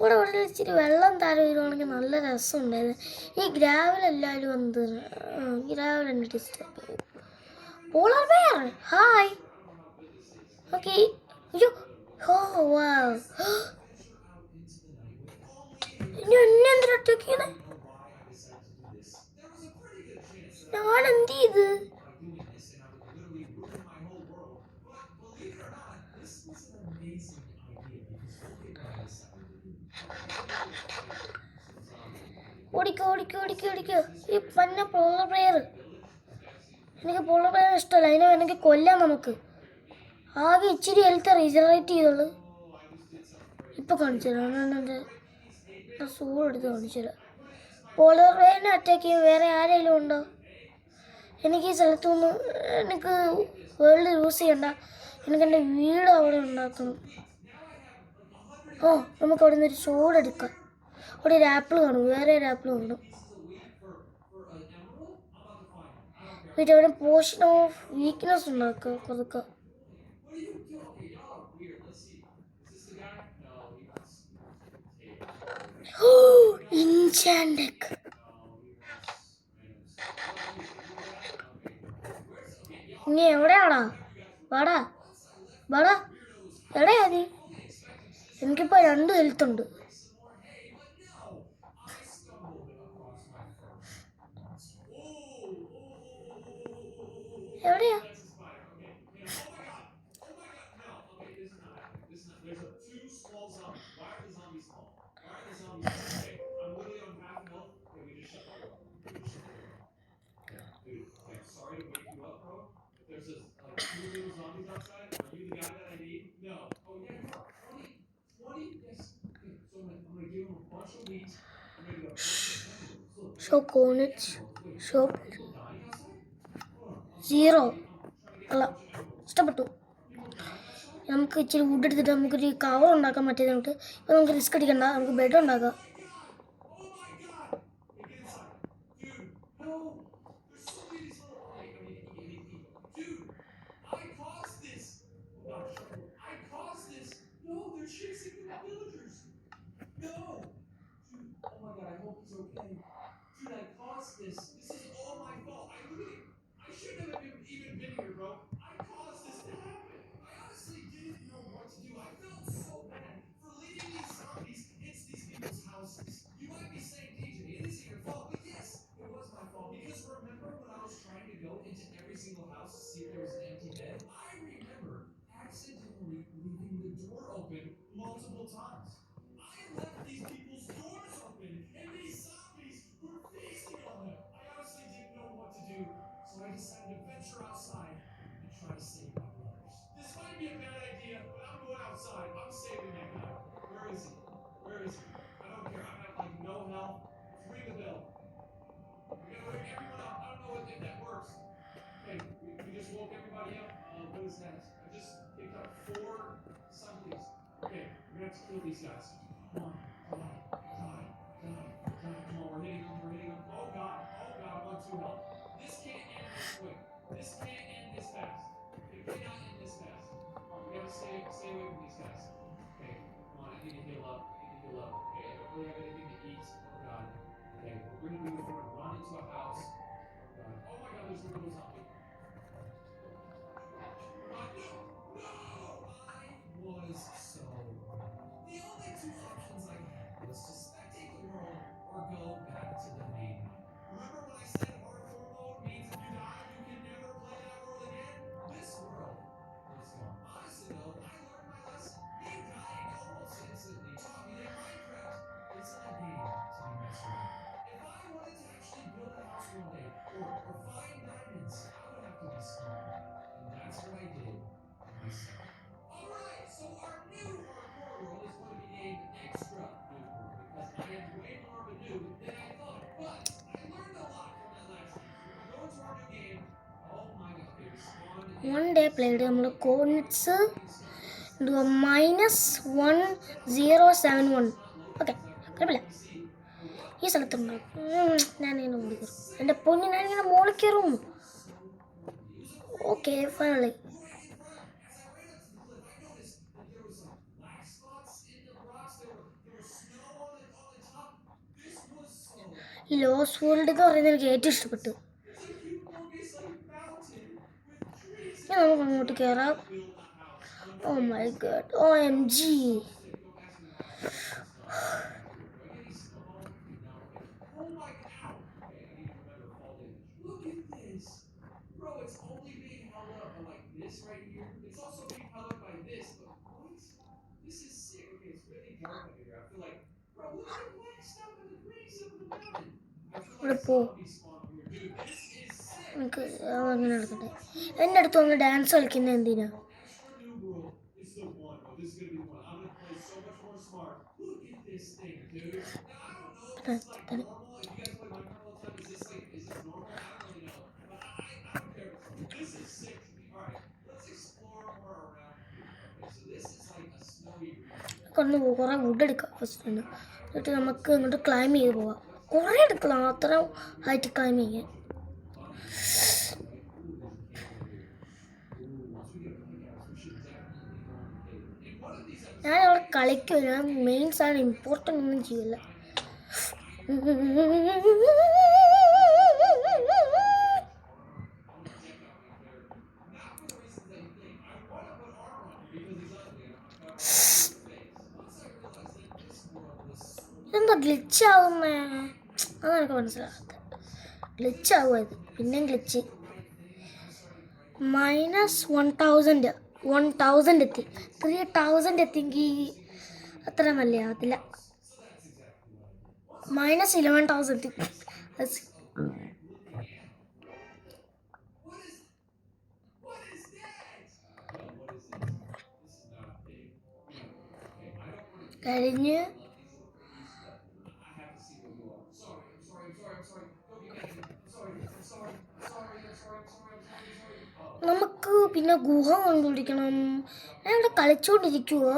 ഇവിടെ ഇച്ചിരി വെള്ളം താരം വരുവാണെങ്കിൽ നല്ല രസമുണ്ടായിരുന്നു. ഈ ഗ്രാവലെല്ലാവരും എന്ത് ഗ്രാവൽ എന്നെ ഡിസ്റ്റർബ് ചെയ്യും. Polar bear hi. ഓക്കെ. അയ്യോ എന്നെ എന്തിനൊറ്റയ്ക്കാണ്? ഞാൻ എന്ത് ചെയ്ത്? ഓടിക്കോ. ഈ പന്ന പോളർ ബെയർ. എനിക്ക് പോളർ ബെയർ ഇഷ്ടമല്ല. അതിനെ വേണമെങ്കിൽ കൊല്ലാം നമുക്ക്. ആകെ ഇച്ചിരി ഹെൽത്ത് റീജനറേറ്റ് ചെയ്തോളൂ. ഇപ്പം കാണിച്ചു തരാം. സൂൾ എടുത്ത് കാണിച്ചു തരാം. പോളർ ബെയറിനെ അറ്റാക്ക് ചെയ്യാൻ വേറെ ആരെങ്കിലും ഉണ്ടോ? എനിക്ക് ഈ സ്ഥലത്തുനിന്ന് എനിക്ക് വേൾഡ് യൂസ് ചെയ്യണ്ട. എനിക്ക് എൻ്റെ വീട് അവിടെ ഉണ്ടാക്കണം. നമുക്ക് അവിടെ നിന്ന് ഒരു സോഡ് എടുക്കാം. അവിടെ ഒരു ആപ്പിൾ കാണും. വേറെ ഒരു ആപ്പിൾ കാണും. പിന്നെ അവിടെ പോഷൻ ഓഫ് വീക്ക്നെസ് ഉണ്ടാക്കുക കൊടുക്കുക. നീ എവിടെയാടാ? വാടാ എവിടെയാ നീ? എനിക്കിപ്പോ 2 ഹെൽത്ത് ഉണ്ട്. എവിടെയാ? ഷോപ്പ് കോണിറ്റ്സ് ഷോപ്പ് 0 അല്ല. ഇഷ്ടപ്പെട്ടു. നമുക്ക് ഇച്ചിരി വുഡ് എടുത്തിട്ട് നമുക്കൊരു കവർ ഉണ്ടാക്കാൻ പറ്റിയത്. നമുക്ക് ഇപ്പം നമുക്ക് റിസ്ക് അടിക്കണ്ട. നമുക്ക് ബെഡ് ഉണ്ടാക്കാം. Multiple times. I left these people's doors open and these zombies were feasting on them. I honestly didn't know what to do, so I decided to venture outside and try to save my brothers. This might be a bad idea, but I'm going outside. I'm saving that guy. Where is he? I don't care. I have like no health. Ring the bell. We gotta wake everyone up. I don't know if that works. Okay, we just woke everybody up. What is that? I just picked up 4 zombies. Okay, we're gonna have to kill these guys. Come on, die. Come on, we're hitting them. Oh god, I want 2 health. This can't end this quick. This can't end this fast. It cannot end this fast. Come on, we gotta stay away from these guys. Okay, come on, I need to heal up. Okay, I don't really have anything to eat. Oh god. Okay, we're gonna run into a house. Oh god. Oh my god, there's a little zombie. No! I was so wrong. The only 2 options I had was to spectate the world or go back to the mainland. Remember when I said 1 day played നമ്മൾ coordinates -1071. Okay, കുഴപ്പമില്ല. ഈ സ്ഥലത്തുണ്ട്. ഞാനിങ്ങനെ മുകളിൽ കയറും. എൻ്റെ പൊന്നി, ഞാനിങ്ങനെ മുകളിൽ കയറും. Okay, finally. ഈ ലോസ് വേൾഡ് എന്ന് പറയുന്നത് എനിക്ക് ഏറ്റവും ഇഷ്ടപ്പെട്ടു. ഇനി നമുക്ക് അങ്ങോട്ട് കയറാം. Oh my god, OMG. ഇവിടെ പോ. എനിക്ക് അങ്ങനെ നടക്കട്ടെ. എൻ്റെ അടുത്ത് വന്ന് ഡാൻസ് കളിക്കുന്ന എന്തിനാ? കൊണ്ട് കുറേ വുഡ് എടുക്കാം ഫസ്റ്റ് തന്നെ. എന്നിട്ട് നമുക്ക് ഇങ്ങോട്ട് ക്ലൈം ചെയ്ത് പോവാം. കുറേ എടുക്കണം, അത്ര ഹൈറ്റ് ക്ലൈം ചെയ്യാൻ. ഞാൻ അവിടെ കളിക്കില്ല, ഞാൻ മെയിൻസ് ആണ്, ഇമ്പോർട്ടൻ്റ് ഒന്നും ചെയ്യില്ല. ഇതെന്താ ഗ്ലിച്ചാവുന്നേ? അതാണ് എനിക്ക് മനസ്സിലാകാത്തത്. ഗ്ലിച്ചാവുക പിന്നെ ഗ്ലിച്ച്. -1000 എത്തി. 3000 എത്തിയെങ്കിൽ അത്ര നല്ലതാകത്തില്ല. -11,000 എത്തി. കഴിഞ്ഞ് നമുക്ക് പിന്നെ ഗുഹ കണ്ടുപിടിക്കണം. ഞാൻ ഇവിടെ കളിച്ചോണ്ടിരിക്കുവോ?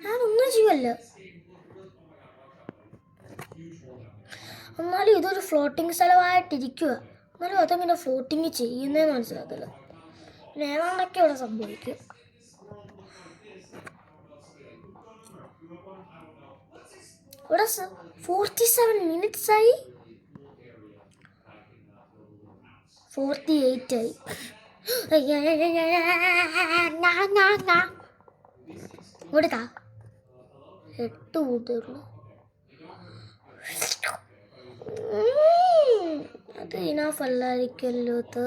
ഞാനൊന്നും ചെയ്യുമല്ല. എന്നാലും ഇതൊരു ഫ്ലോട്ടിങ് സ്ഥലമായിട്ടിരിക്കുക. എന്നാലും അതെങ്ങനെ ഫ്ലോട്ടിങ് ചെയ്യുന്നതെന്ന് മനസ്സിലാകത്തില്ല. പിന്നെ ഏതാണ്ടൊക്കെ ഇവിടെ സംഭവിക്കും. ഇവിടെ 47 മിനിറ്റ്സ് ആയി, 48 ആയി. ഇവിടുത്താ 8 കൂട്ടുള്ളൂ. അത് ഇനഫ് അല്ലായിരിക്കല്ലോ. 3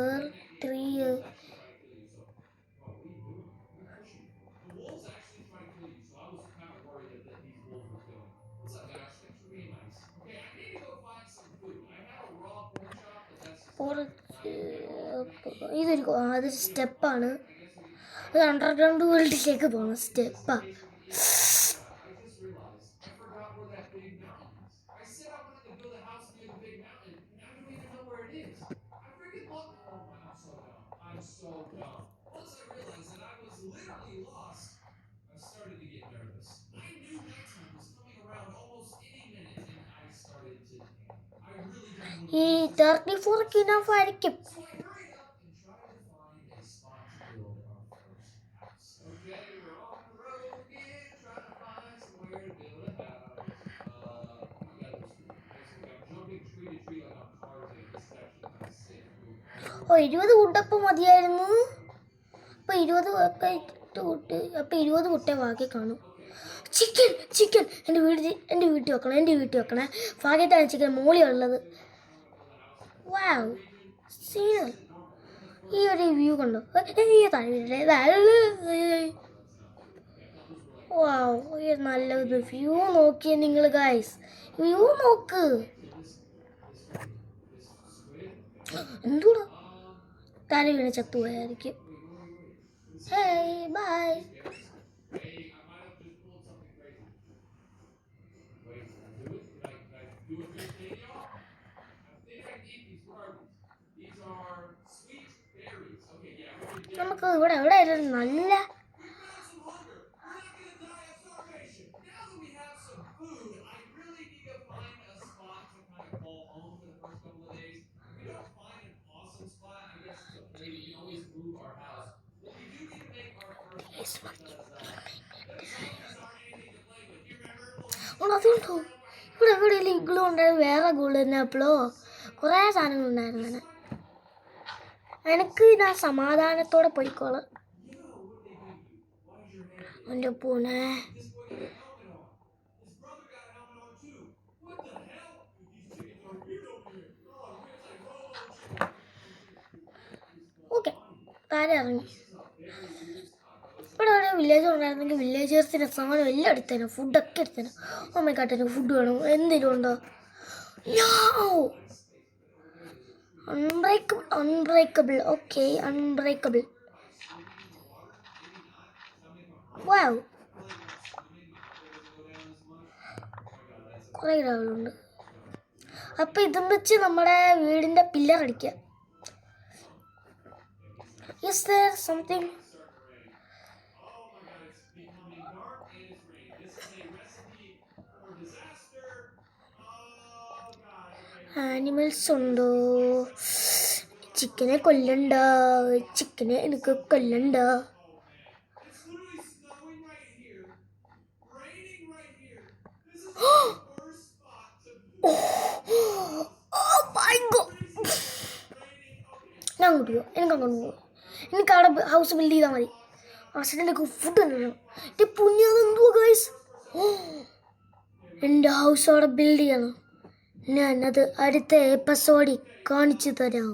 അതൊരു സ്റ്റെപ്പാണ്. ഒരു അണ്ടർഗ്രൗണ്ട് വേൾഡിലേക്ക് പോകുന്ന സ്റ്റെപ്പാണ്. ഈ 34 ഇനഫ് ആയിരിക്കും. ഓ 20 കൂട്ടപ്പം മതിയായിരുന്നു. അപ്പോൾ 20 ഒക്കെ ഇട്ട് കൂട്ട്. അപ്പോൾ 20 കുട്ടേ ബാക്കി കാണും. ചിക്കൻ എൻ്റെ വീട്ടിൽ വെക്കണേ. ഭാഗ്യത്താണ് ചിക്കൻ മോളി ഉള്ളത്. വാവ്, സീനൽ. ഈ ഒരു വ്യൂ കണ്ടോ? വാവ്, നല്ലൊരു വ്യൂ നോക്കിയേ നിങ്ങൾ ഗൈസ്. വ്യൂ നോക്ക്. എന്തുകൂടാ തല വീണ് ചത്തുപോയായിരിക്കും. Hey bye. These are sweet berries. Okay, നമുക്ക് ഇവിടെ എവിടെ ആയാലും നല്ല അതുകൊണ്ടോ ഇവിടെ എവിടെയെങ്കിലും ഇഗ്ലു ഉണ്ടായിരുന്നു വേറെ ഗോള് തന്നെ അപ്പോഴോ കുറേ സാധനങ്ങളുണ്ടായിരുന്നു അങ്ങനെ എനിക്ക് ഞാൻ സമാധാനത്തോടെ പോയിക്കോളാം എൻ്റെ പൂനെ ഓക്കെ താരം ഇറങ്ങി ഇവിടെ ഒരു വില്ലേജ് ഉണ്ടായിരുന്നെങ്കിൽ വില്ലേജേഴ്സിൻ്റെ സാധനം എല്ലാം എടുത്തേനെ ഫുഡൊക്കെ എടുത്തേനെ അമ്മ കാട്ടേനെ ഫുഡ് വേണം എന്തെങ്കിലും ഉണ്ടോ അൺബ്രേക്കബിൾ ഓക്കെ അൺബ്രേക്കബിൾ വാവ് കുറേ ഇടങ്ങളുണ്ട് അപ്പം ഇതും വെച്ച് നമ്മുടെ വീടിൻ്റെ പില്ലർ അടിക്കുക ഇസ് there something ആനിമൽസ് ഉണ്ടോ ചിക്കനെ കൊല്ലണ്ട ചിക്കനെ എനിക്ക് കൊല്ലണ്ട ഞാൻ അങ്ങോട്ട് പോവാം എനിക്ക് അങ്ങോട്ട് പോവാം എനിക്ക് അവിടെ ഹൗസ് ബിൽഡ് ചെയ്താൽ മതി ആസിഡിൻ്റെ ഫുഡ് തന്നെ എൻ്റെ പുണ്യാതെന്തുവാ ഗൈസ് എൻ്റെ ഹൗസ് അവിടെ ബിൽഡ് ചെയ്യണം ഞാനത് അടുത്ത എപ്പിസോഡിൽ കാണിച്ചു തരാം